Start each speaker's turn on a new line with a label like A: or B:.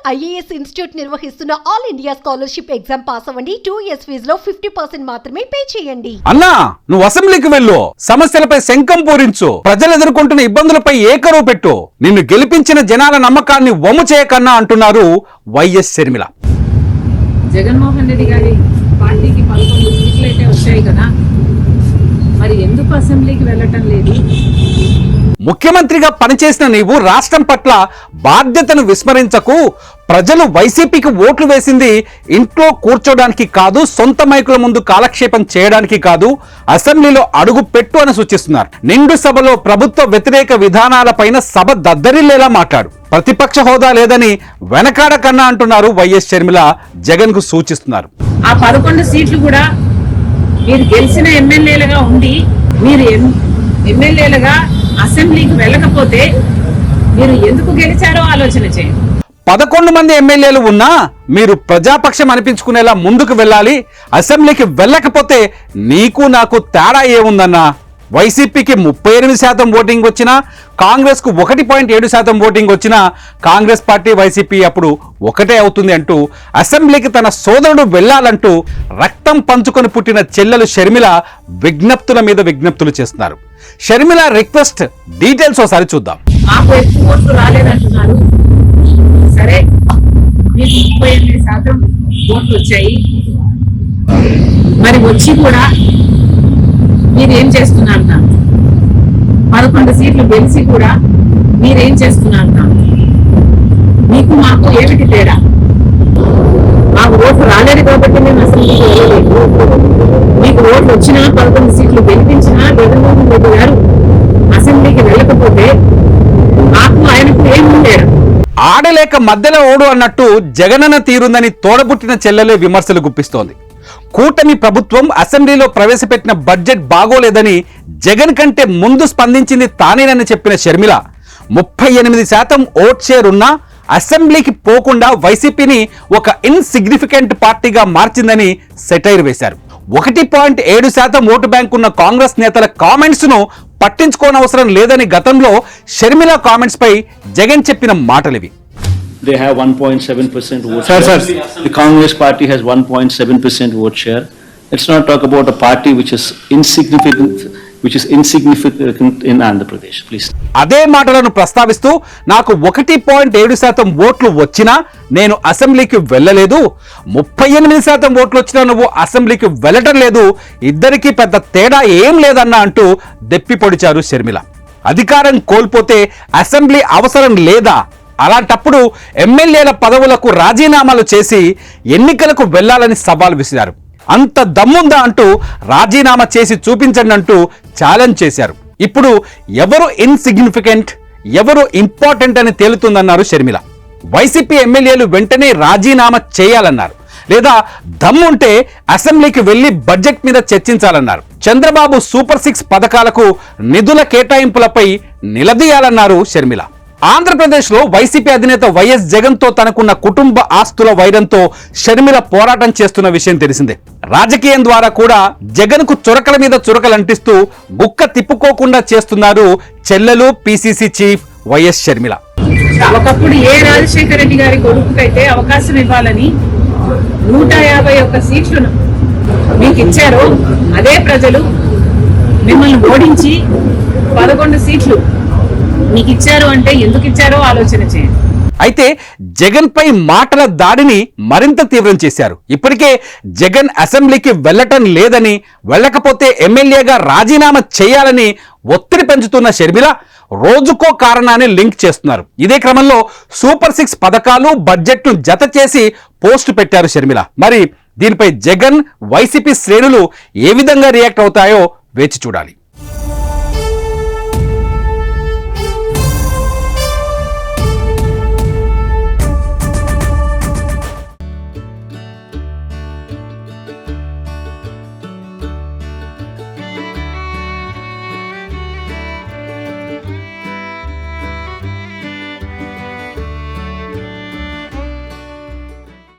A: IAS institute నిర్వహిస్తున్న all India scholarship exam pass అవ్వండి. 2 years ఫీజులో 50% మాత్రమే పే చేయండి.
B: అన్నా, నువ్వు అసెంబ్లీకి వెళ్ళు, సమస్యలపై శంఖం పూరించు, ప్రజలు ఎదుర్కొంటున్న ఇబ్బందులపై ఏకరువు పెట్టు, నిన్ను గెలిపించిన జనాల నమ్మకాన్ని వమ్ము చేయకన్నా అంటున్నారు వైఎస్ షర్మిల.
C: జగన్మోహన్ రెడ్డి గారి పార్టీకి 11 సీట్లు అయితే వచ్చాయి కదా, మరి ఎందుకు అసెంబ్లీకి వెళ్ళటం లేదు?
B: ముఖ్యమంత్రిగా పనిచేసిన నీవు రాష్ట్రం పట్ల బాధ్యతను విస్మరించకు. ప్రజలు వైసీపీకి ఓట్లు వేసింది ఇంట్లో కూర్చోడానికి కాదు, సొంత మైకుల ముందు కాలక్షేపం చేయడానికి కాదు, అసెంబ్లీలో అడుగు పెట్టు అని సూచిస్తున్నారు. నిండు సభలో ప్రభుత్వ వ్యతిరేక విధానాలపైన సభ దద్దరిల్లేలా మాట్లాడు, ప్రతిపక్ష హోదా లేదని వెనకాడకన్నా అంటున్నారు వైఎస్ షర్మిల. జగన్ కు సూచిస్తున్నారు.
C: ఆ 11 సీట్లు కూడా మీరు గెలిచిన ఎమ్మెల్యేలుగా ఉండి, మీరు ఎమ్మెల్యేలుగా అసెంబ్లీకి వెళ్ళకపోతే మీరు ఎందుకు గెలిచారో ఆలోచన చేయండి.
B: 11 మంది ఎమ్మెల్యేలు ఉన్నా మీరు ప్రజాపక్షం అనిపించుకునేలా ముందుకు వెళ్ళాలి. అసెంబ్లీకి వెళ్ళకపోతే నీకు నాకు తేడా ఏముందన్నా? వైసీపీకి 38% ఓటింగ్ వచ్చినా, కాంగ్రెస్ కు 1.7% ఓటింగ్ వచ్చినా కాంగ్రెస్ పార్టీ వైసీపీ అప్పుడు ఒకటే అవుతుంది అంటూ అసెంబ్లీకి తన సోదరుడు వెళ్లాలంటూ రక్తం పంచుకొని పుట్టిన చెల్లెలు షర్మిల విజ్ఞప్తుల మీద విజ్ఞప్తులు చేస్తున్నారు. షర్మిల రిక్వెస్ట్ డీటెయిల్స్ ఒకసారి చూద్దాం.
C: మాకు ఎక్కువ ఓట్లు రాలేదంటున్నారు. సరే, మీకు 38% ఓట్లు వచ్చాయి, మరి వచ్చి కూడా మీరేం చేస్తున్నారు? 11 సీట్లు గెలిచి కూడా మీరేం చేస్తున్నారు? మీకు మాకు ఏమిటి తేడా? మాకు ఓట్లు రాలేదు కాబట్టి మేము అసెంబ్లీకి వెళ్ళలేదు. మీకు ఓట్లు వచ్చినా, 11 సీట్లు గెలిపించినా జగన్మోహన్ రెడ్డి గారు అసెంబ్లీకి వెళ్ళకపోతే మాకు ఆయనకు ఏమి తేడా?
B: ఆడలేక మధ్యలో ఓడు అన్నట్టు జగనన్న తీరుందని తోడబుట్టిన చెల్లెలే విమర్శలు గుప్పిస్తోంది. కూటమి ప్రభుత్వం అసెంబ్లీలో ప్రవేశపెట్టిన బడ్జెట్ బాగోలేదని జగన్ కంటే ముందు స్పందించింది తానేనని చెప్పిన షర్మిల 38% ఓట్ షేర్ ఉన్నా అసెంబ్లీకి పోకుండా వైసీపీని ఒక ఇన్సిగ్నిఫికెంట్ పార్టీగా మార్చిందని సెటైర్ వేశారు. 1.7% ఓటు బ్యాంక్ ఉన్న కాంగ్రెస్ నేతల కామెంట్స్ ను పట్టించుకోనవసరం లేదని గతంలో షర్మిల కామెంట్స్ పై జగన్ చెప్పిన మాటలివి.
D: They have 1.7% vote share. The Congress party has 1.7% vote share. Let's not talk about a party which is insignificant in Andhra Pradesh, please.
B: అదే మాటలను ప్రస్తావిస్తూ నాకు 1.7% ఓట్లు వచ్చినా నేను అసెంబ్లీకి వెళ్ళలేదు, 38% ఓట్లు వచ్చినా నువ్వు అసెంబ్లీకి వెళ్ళటం లేదు, ఇద్దరికి పెద్ద తేడా ఏం లేదన్నా అంటూ దెప్పి పొడిచారు షర్మిల. అధికారం కోల్పోతే అసెంబ్లీ అవసరం లేదా? అలాంటప్పుడు ఎమ్మెల్యేల పదవులకు రాజీనామాలు చేసి ఎన్నికలకు వెళ్లాలని సవాల్ విసిరారు. అంత దమ్ముందా అంటూ రాజీనామా చేసి చూపించండి అంటూ ఛాలెంజ్ చేశారు. ఇప్పుడు ఎవరు ఇన్సిగ్నిఫికెంట్, ఎవరు ఇంపార్టెంట్ అని తేలుతుందన్నారు షర్మిల. వైసీపీ ఎమ్మెల్యేలు వెంటనే రాజీనామా చేయాలన్నారు, లేదా దమ్ముంటే అసెంబ్లీకి వెళ్లి బడ్జెట్ మీద చర్చించాలన్నారు. చంద్రబాబు సూపర్ 6 పథకాలకు నిధుల కేటాయింపులపై నిలదీయాలన్నారు షర్మిల. ఆంధ్రప్రదేశ్లో వైసీపీ అధినేత వైఎస్ జగన్ తో తనకున్న కుటుంబ ఆస్తుల వైరంతో షర్మిల పోరాటం చేస్తున్న విషయం తెలిసిందే. రాజకీయం ద్వారా కూడా జగన్ కు చురకల మీద చురకలు అంటిస్తూ గుక్క తిప్పుకోకుండా చేస్తున్నారు చెల్లెలు పిసిసి చీఫ్ వైఎస్ షర్మిల.
C: ఒకప్పుడు ఏ రాజశేఖర రెడ్డి గారి కొడుకుకైతే అవకాశం ఇవ్వాలని 151 సీట్లను మీకు ఇచ్చారో అదే ప్రజలు మిమ్మల్ని ఓడించి 11 సీట్లు మీకు ఇచ్చారు అంటే ఎందుకు ఇచ్చారో ఆలోచన చేయండి.
B: అయితే జగన్ పై మాటల దాడిని మరింత తీవ్రం చేశారు. ఇప్పటికే జగన్ అసెంబ్లీకి వెళ్ళటం లేదని, వెళ్ళకపోతే ఎమ్మెల్యేగా రాజీనామా చేయాలని ఒత్తిడి పెంచుతున్న షర్మిల రోజుకో కారణాన్ని లింక్ చేస్తున్నారు. ఇదే క్రమంలో సూపర్ 6 పథకాలు బడ్జెట్ ను జత చేసి పోస్ట్ పెట్టారు షర్మిల. మరి దీనిపై జగన్ వైసీపీ శ్రేణులు ఏ విధంగా రియాక్ట్ అవుతాయో వేచి చూడాలి.